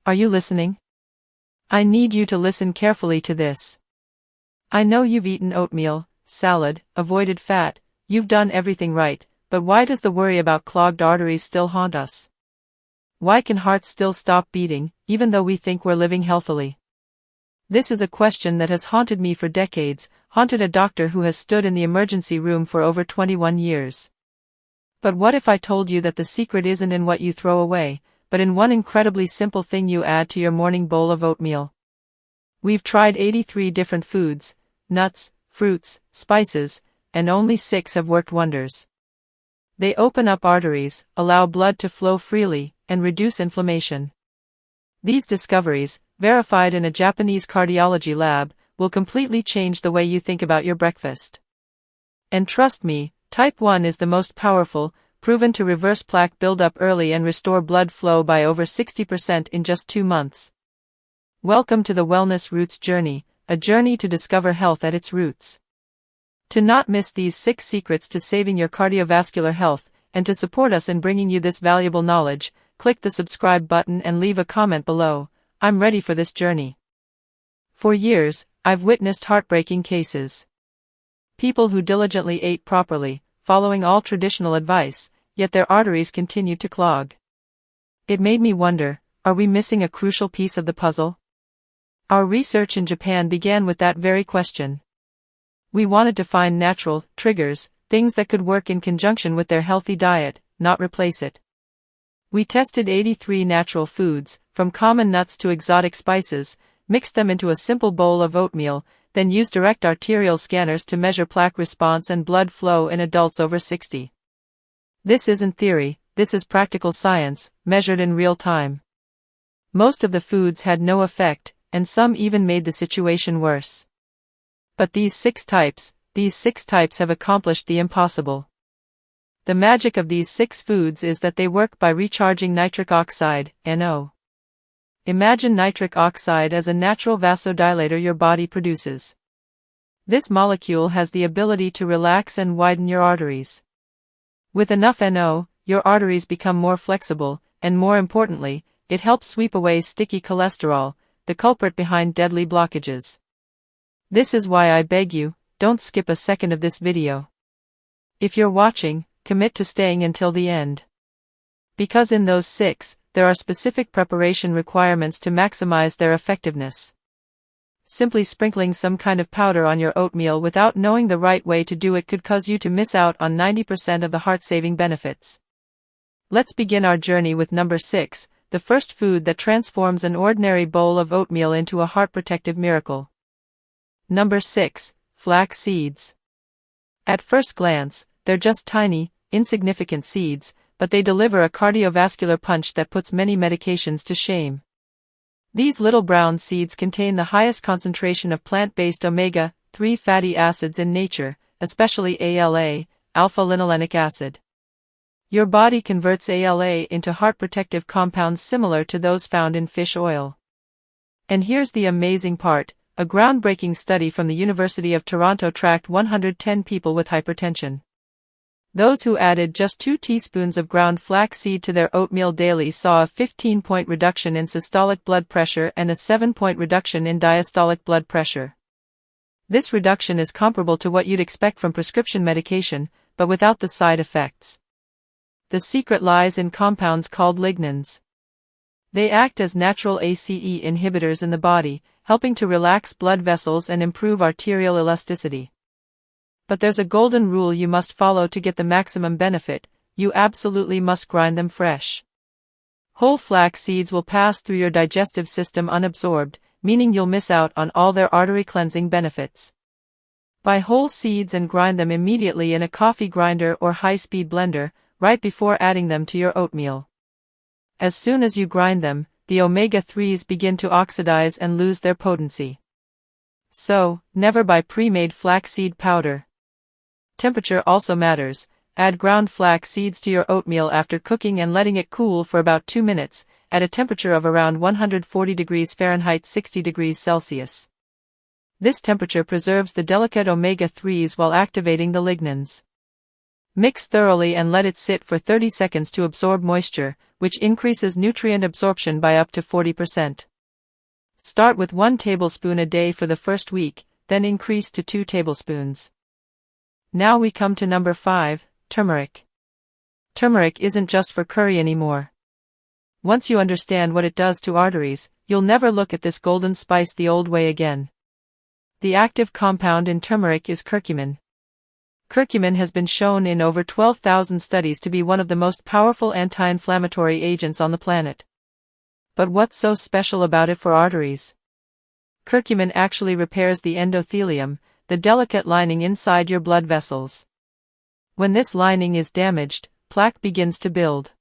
Are you listening? I need you to listen carefully to this. I know you've eaten oatmeal, salad, avoided fat, you've done everything right, but why does the worry about clogged arteries still haunt us? Why can hearts still stop beating, even though we think we're living healthily? This is a question that has haunted me for decades, haunted a doctor who has stood in the emergency room for over 21 years. But what if I told you that the secret isn't in what you throw away, but in one incredibly simple thing you add to your morning bowl of oatmeal? We've tried 83 different foods, nuts, fruits, spices, and only 6 have worked wonders. They open up arteries, allow blood to flow freely, and reduce inflammation. These discoveries, verified in a Japanese cardiology lab, will completely change the way you think about your breakfast. And trust me, type 1 is the most powerful, proven to reverse plaque buildup early and restore blood flow by over 60% in just 2 months. Welcome to the Wellness Roots Journey, a journey to discover health at its roots. To not miss these 6 secrets to saving your cardiovascular health, and to support us in bringing you this valuable knowledge, click the subscribe button and leave a comment below. I'm ready for this journey. For years, I've witnessed heartbreaking cases. People who diligently ate properly, following all traditional advice, yet their arteries continued to clog. It made me wonder, are we missing a crucial piece of the puzzle? Our research in Japan began with that very question. We wanted to find natural triggers, things that could work in conjunction with their healthy diet, not replace it. We tested 83 natural foods, from common nuts to exotic spices, mixed them into a simple bowl of oatmeal, then used direct arterial scanners to measure plaque response and blood flow in adults over 60. This isn't theory, this is practical science, measured in real time. Most of the foods had no effect, and some even made the situation worse. But these six types have accomplished the impossible. The magic of these 6 foods is that they work by recharging nitric oxide, NO. Imagine nitric oxide as a natural vasodilator your body produces. This molecule has the ability to relax and widen your arteries. With enough NO, your arteries become more flexible, and more importantly, it helps sweep away sticky cholesterol, the culprit behind deadly blockages. This is why I beg you, don't skip a second of this video. If you're watching, commit to staying until the end. Because in those 6, there are specific preparation requirements to maximize their effectiveness. Simply sprinkling some kind of powder on your oatmeal without knowing the right way to do it could cause you to miss out on 90% of the heart-saving benefits. Let's begin our journey with number 6, the first food that transforms an ordinary bowl of oatmeal into a heart-protective miracle. Number 6, flax seeds. At first glance, they're just tiny, insignificant seeds, but they deliver a cardiovascular punch that puts many medications to shame. These little brown seeds contain the highest concentration of plant-based omega-3 fatty acids in nature, especially ALA, alpha-linolenic acid. Your body converts ALA into heart-protective compounds similar to those found in fish oil. And here's the amazing part, a groundbreaking study from the University of Toronto tracked 110 people with hypertension. Those who added just 2 teaspoons of ground flaxseed to their oatmeal daily saw a 15-point reduction in systolic blood pressure and a 7-point reduction in diastolic blood pressure. This reduction is comparable to what you'd expect from prescription medication, but without the side effects. The secret lies in compounds called lignans. They act as natural ACE inhibitors in the body, helping to relax blood vessels and improve arterial elasticity. But there's a golden rule you must follow to get the maximum benefit: you absolutely must grind them fresh. Whole flax seeds will pass through your digestive system unabsorbed, meaning you'll miss out on all their artery cleansing benefits. Buy whole seeds and grind them immediately in a coffee grinder or high-speed blender, right before adding them to your oatmeal. As soon as you grind them, the omega-3s begin to oxidize and lose their potency. So, never buy pre-made flaxseed powder. Temperature also matters. Add ground flax seeds to your oatmeal after cooking and letting it cool for about 2 minutes, at a temperature of around 140 degrees Fahrenheit 60 degrees Celsius. This temperature preserves the delicate omega-3s while activating the lignans. Mix thoroughly and let it sit for 30 seconds to absorb moisture, which increases nutrient absorption by up to 40%. Start with 1 tablespoon a day for the first week, then increase to 2 tablespoons. Now we come to number 5, turmeric. Turmeric isn't just for curry anymore. Once you understand what it does to arteries, you'll never look at this golden spice the old way again. The active compound in turmeric is curcumin. Curcumin has been shown in over 12,000 studies to be one of the most powerful anti-inflammatory agents on the planet. But what's so special about it for arteries? Curcumin actually repairs the endothelium, the delicate lining inside your blood vessels. When this lining is damaged, plaque begins to build.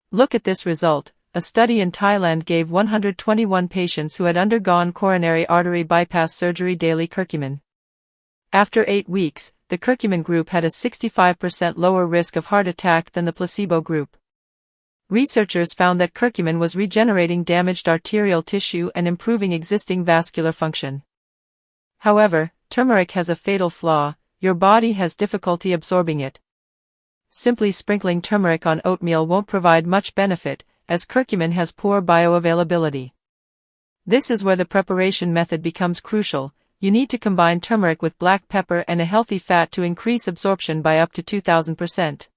Look at this result. A study in Thailand gave 121 patients who had undergone coronary artery bypass surgery daily curcumin. After 8 weeks, the curcumin group had a 65% lower risk of heart attack than the placebo group. Researchers found that curcumin was regenerating damaged arterial tissue and improving existing vascular function. However, turmeric has a fatal flaw: your body has difficulty absorbing it. Simply sprinkling turmeric on oatmeal won't provide much benefit, as curcumin has poor bioavailability. This is where the preparation method becomes crucial. You need to combine turmeric with black pepper and a healthy fat to increase absorption by up to 2000%.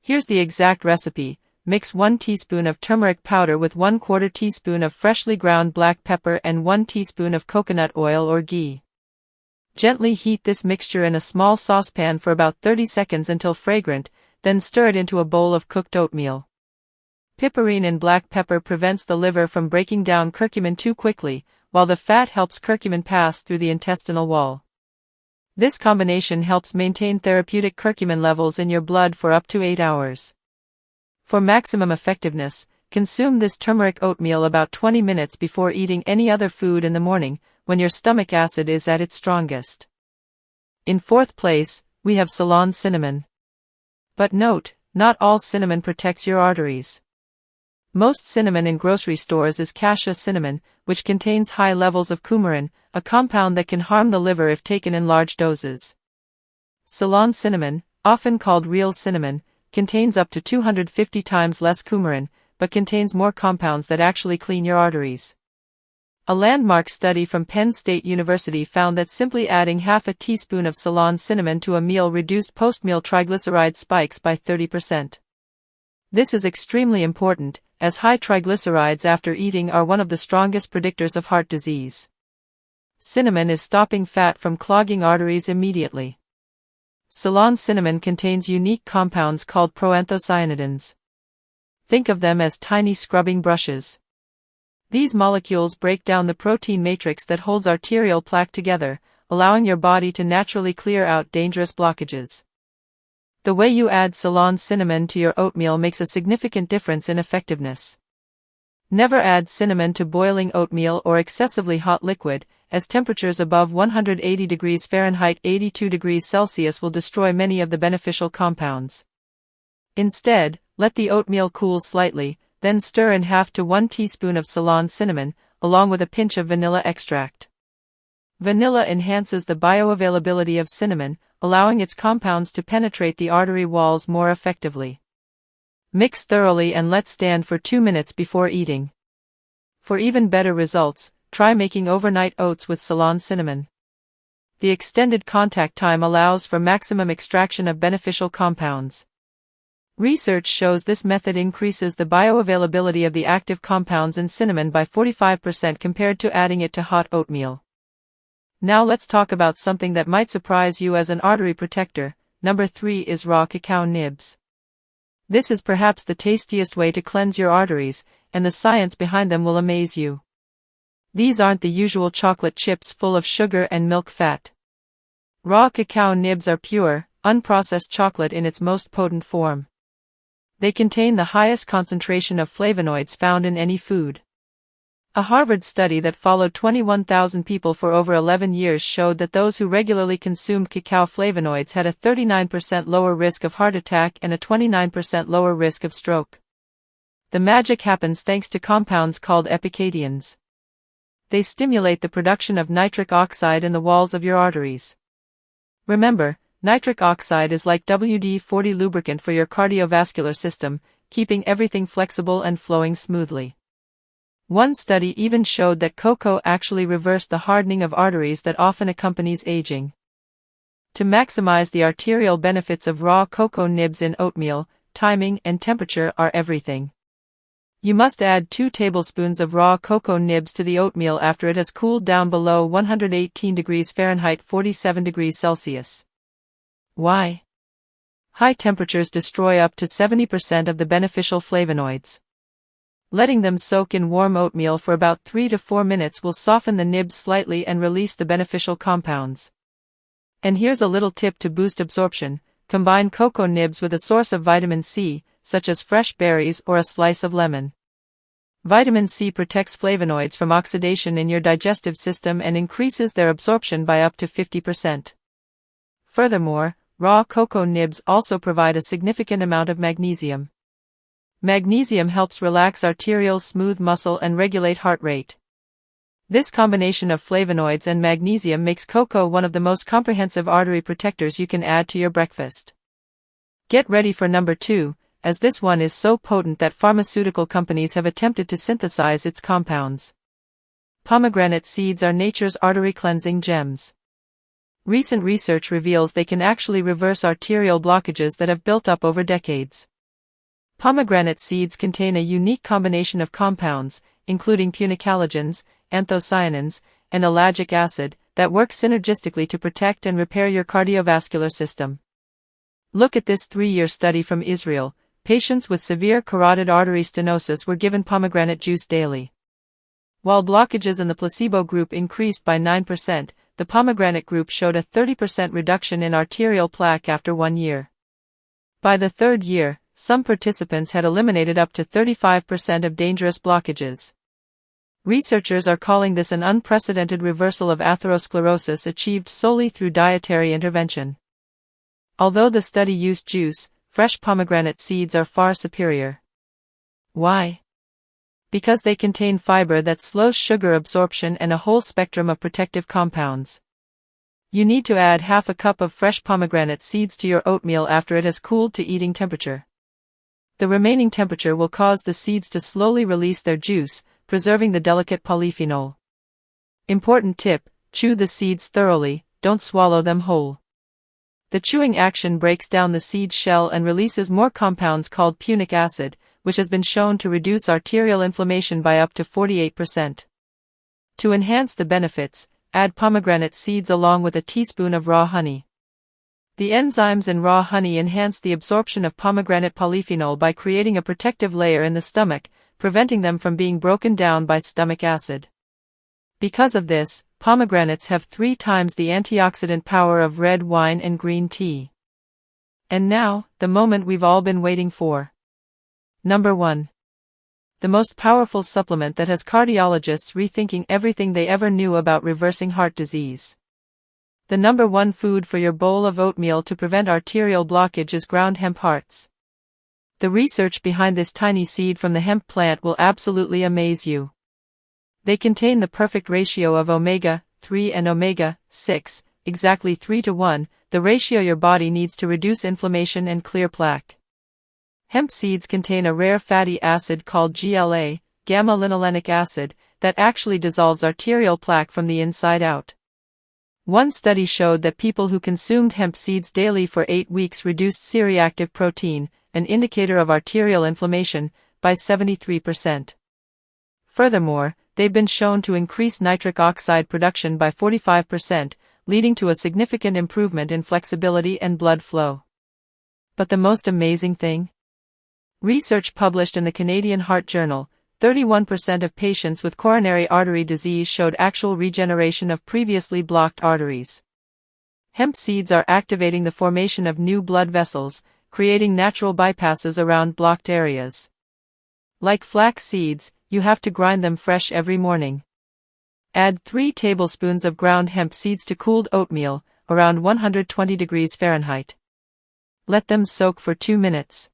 Here's the exact recipe. Mix 1 teaspoon of turmeric powder with 1/4 teaspoon of freshly ground black pepper and 1 teaspoon of coconut oil or ghee. Gently heat this mixture in a small saucepan for about 30 seconds until fragrant, then stir it into a bowl of cooked oatmeal. Piperine in black pepper prevents the liver from breaking down curcumin too quickly, while the fat helps curcumin pass through the intestinal wall. This combination helps maintain therapeutic curcumin levels in your blood for up to 8 hours. For maximum effectiveness, consume this turmeric oatmeal about 20 minutes before eating any other food in the morning, when your stomach acid is at its strongest. In 4th place, we have Ceylon cinnamon. But note, not all cinnamon protects your arteries. Most cinnamon in grocery stores is cassia cinnamon, which contains high levels of coumarin, a compound that can harm the liver if taken in large doses. Ceylon cinnamon, often called real cinnamon, contains up to 250 times less coumarin, but contains more compounds that actually clean your arteries. A landmark study from Penn State University found that simply adding half a teaspoon of Ceylon cinnamon to a meal reduced post-meal triglyceride spikes by 30%. This is extremely important, as high triglycerides after eating are one of the strongest predictors of heart disease. Cinnamon is stopping fat from clogging arteries immediately. Ceylon cinnamon contains unique compounds called proanthocyanidins. Think of them as tiny scrubbing brushes. These molecules break down the protein matrix that holds arterial plaque together, allowing your body to naturally clear out dangerous blockages. The way you add Ceylon cinnamon to your oatmeal makes a significant difference in effectiveness. Never add cinnamon to boiling oatmeal or excessively hot liquid, as temperatures above 180 degrees Fahrenheit 82 degrees Celsius will destroy many of the beneficial compounds. Instead, let the oatmeal cool slightly, then stir in half to 1 teaspoon of Ceylon cinnamon, along with a pinch of vanilla extract. Vanilla enhances the bioavailability of cinnamon, allowing its compounds to penetrate the artery walls more effectively. Mix thoroughly and let stand for 2 minutes before eating. For even better results, try making overnight oats with Ceylon cinnamon. The extended contact time allows for maximum extraction of beneficial compounds. Research shows this method increases the bioavailability of the active compounds in cinnamon by 45% compared to adding it to hot oatmeal. Now let's talk about something that might surprise you as an artery protector. Number 3 is raw cacao nibs. This is perhaps the tastiest way to cleanse your arteries, and the science behind them will amaze you. These aren't the usual chocolate chips full of sugar and milk fat. Raw cacao nibs are pure, unprocessed chocolate in its most potent form. They contain the highest concentration of flavonoids found in any food. A Harvard study that followed 21,000 people for over 11 years showed that those who regularly consumed cacao flavonoids had a 39% lower risk of heart attack and a 29% lower risk of stroke. The magic happens thanks to compounds called epicadians. They stimulate the production of nitric oxide in the walls of your arteries. Remember, nitric oxide is like WD-40 lubricant for your cardiovascular system, keeping everything flexible and flowing smoothly. One study even showed that cocoa actually reversed the hardening of arteries that often accompanies aging. To maximize the arterial benefits of raw cocoa nibs in oatmeal, timing and temperature are everything. You must add 2 tablespoons of raw cocoa nibs to the oatmeal after it has cooled down below 118 degrees Fahrenheit 47 degrees Celsius. Why? High temperatures destroy up to 70% of the beneficial flavonoids. Letting them soak in warm oatmeal for about 3 to 4 minutes will soften the nibs slightly and release the beneficial compounds. And here's a little tip to boost absorption: combine cocoa nibs with a source of vitamin C, such as fresh berries or a slice of lemon. Vitamin C protects flavonoids from oxidation in your digestive system and increases their absorption by up to 50%. Furthermore, raw cocoa nibs also provide a significant amount of magnesium. Magnesium helps relax arterial smooth muscle and regulate heart rate. This combination of flavonoids and magnesium makes cocoa one of the most comprehensive artery protectors you can add to your breakfast. Get ready for number 2, as this one is so potent that pharmaceutical companies have attempted to synthesize its compounds. Pomegranate seeds are nature's artery cleansing gems. Recent research reveals they can actually reverse arterial blockages that have built up over decades. Pomegranate seeds contain a unique combination of compounds, including punicalagins, anthocyanins, and ellagic acid, that work synergistically to protect and repair your cardiovascular system. Look at this 3-year study from Israel. Patients with severe carotid artery stenosis were given pomegranate juice daily. While blockages in the placebo group increased by 9%, the pomegranate group showed a 30% reduction in arterial plaque after 1 year. By the 3rd year, some participants had eliminated up to 35% of dangerous blockages. Researchers are calling this an unprecedented reversal of atherosclerosis achieved solely through dietary intervention. Although the study used juice, fresh pomegranate seeds are far superior. Why? Because they contain fiber that slows sugar absorption and a whole spectrum of protective compounds. You need to add half a cup of fresh pomegranate seeds to your oatmeal after it has cooled to eating temperature. The remaining temperature will cause the seeds to slowly release their juice, preserving the delicate polyphenol. Important tip: chew the seeds thoroughly, don't swallow them whole. The chewing action breaks down the seed shell and releases more compounds called punic acid, which has been shown to reduce arterial inflammation by up to 48%. To enhance the benefits, add pomegranate seeds along with a teaspoon of raw honey. The enzymes in raw honey enhance the absorption of pomegranate polyphenol by creating a protective layer in the stomach, preventing them from being broken down by stomach acid. Because of this, pomegranates have 3 times the antioxidant power of red wine and green tea. And now, the moment we've all been waiting for. Number 1. The most powerful supplement that has cardiologists rethinking everything they ever knew about reversing heart disease. The number 1 food for your bowl of oatmeal to prevent arterial blockage is ground hemp hearts. The research behind this tiny seed from the hemp plant will absolutely amaze you. They contain the perfect ratio of omega-3 and omega-6, exactly 3 to 1, the ratio your body needs to reduce inflammation and clear plaque. Hemp seeds contain a rare fatty acid called GLA, gamma-linolenic acid, that actually dissolves arterial plaque from the inside out. One study showed that people who consumed hemp seeds daily for 8 weeks reduced C-reactive protein, an indicator of arterial inflammation, by 73%. Furthermore, they've been shown to increase nitric oxide production by 45%, leading to a significant improvement in flexibility and blood flow. But the most amazing thing? Research published in the Canadian Heart Journal, 31% of patients with coronary artery disease showed actual regeneration of previously blocked arteries. Hemp seeds are activating the formation of new blood vessels, creating natural bypasses around blocked areas. Like flax seeds, you have to grind them fresh every morning. Add 3 tablespoons of ground hemp seeds to cooled oatmeal, around 120 degrees Fahrenheit. Let them soak for 2 minutes.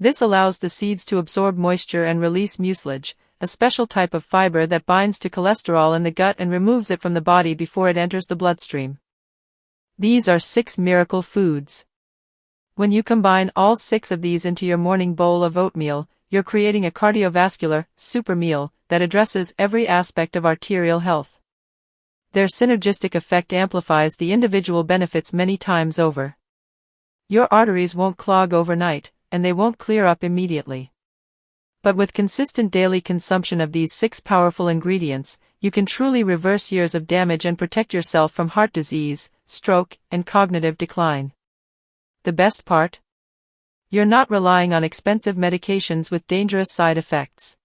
This allows the seeds to absorb moisture and release mucilage, a special type of fiber that binds to cholesterol in the gut and removes it from the body before it enters the bloodstream. These are 6 miracle foods. When you combine all 6 of these into your morning bowl of oatmeal, you're creating a cardiovascular, super meal that addresses every aspect of arterial health. Their synergistic effect amplifies the individual benefits many times over. Your arteries won't clog overnight, and they won't clear up immediately. But with consistent daily consumption of these 6 powerful ingredients, you can truly reverse years of damage and protect yourself from heart disease, stroke, and cognitive decline. The best part? You're not relying on expensive medications with dangerous side effects.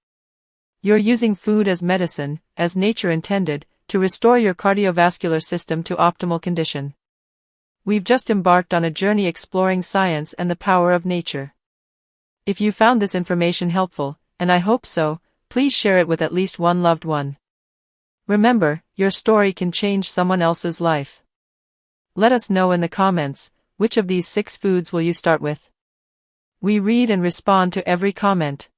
You're using food as medicine, as nature intended, to restore your cardiovascular system to optimal condition. We've just embarked on a journey exploring science and the power of nature. If you found this information helpful, and I hope so, please share it with at least one loved one. Remember, your story can change someone else's life. Let us know in the comments, which of these 6 foods will you start with? We read and respond to every comment.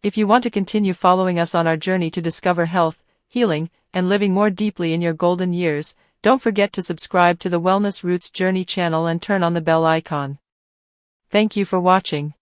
If you want to continue following us on our journey to discover health, healing, and living more deeply in your golden years, don't forget to subscribe to the Wellness Roots Journey channel and turn on the bell icon. Thank you for watching.